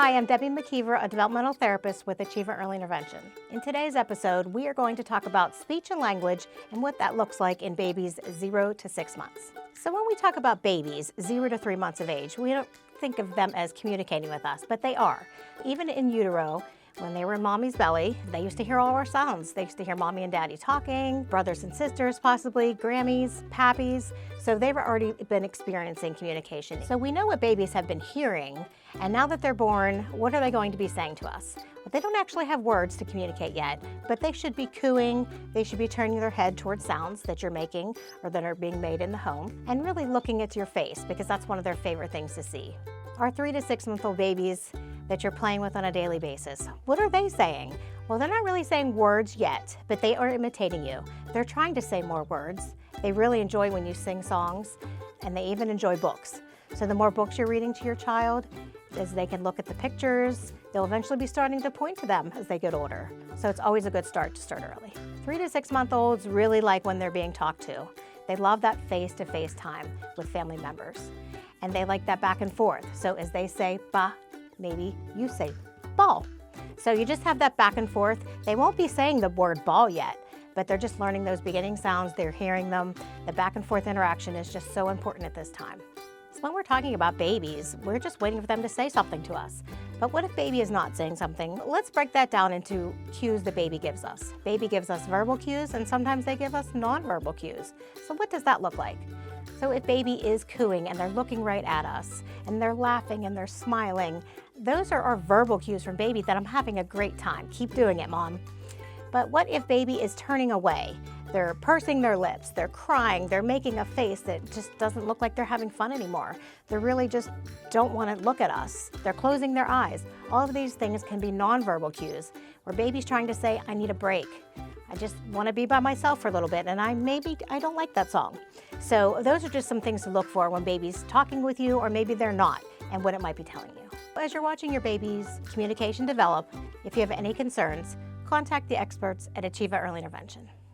Hi, I'm Debbie McKeever, a developmental therapist with Achieva Early Intervention. In today's episode, we are going to talk about speech and language and what that looks like in babies 0 to 6 months. So when we talk about babies 0 to 3 months of age, we don't think of them as communicating with us, but they are. Even in utero, when they were in mommy's belly, they used to hear all our sounds. They used to hear mommy and daddy talking, brothers and sisters possibly, Grammies, pappies. So they've already been experiencing communication. So we know what babies have been hearing, and now that they're born, what are they going to be saying to us? Well, they don't actually have words to communicate yet, but they should be cooing, they should be turning their head towards sounds that you're making or that are being made in the home, and really looking at your face because that's one of their favorite things to see. Our 3 to 6 month old babies that you're playing with on a daily basis, what are they saying? Well, they're not really saying words yet, but they are imitating you. They're trying to say more words. They really enjoy when you sing songs, and they even enjoy books. So the more books you're reading to your child, as they can look at the pictures, they'll eventually be starting to point to them as they get older. So it's always a good start to start early. 3 to 6 month olds really like when they're being talked to. They love that face-to-face time with family members. And they like that back and forth. So as they say ba, maybe you say ball. So you just have that back and forth. They won't be saying the word ball yet, but they're just learning those beginning sounds. They're hearing them. The back and forth interaction is just so important at this time. So when we're talking about babies, we're just waiting for them to say something to us. But what if baby is not saying something? Let's break that down into cues the baby gives us. Baby gives us verbal cues, and sometimes they give us nonverbal cues. So what does that look like? So if baby is cooing and they're looking right at us and they're laughing and they're smiling, those are our verbal cues from baby that I'm having a great time. Keep doing it, Mom. But what if baby is turning away? They're pursing their lips, they're crying, they're making a face that just doesn't look like they're having fun anymore. They really just don't want to look at us. They're closing their eyes. All of these things can be nonverbal cues where baby's trying to say, I need a break. I just want to be by myself for a little bit, and I don't like that song. So those are just some things to look for when baby's talking with you, or maybe they're not, and what it might be telling you. As you're watching your baby's communication develop, if you have any concerns, contact the experts at Achieva Early Intervention.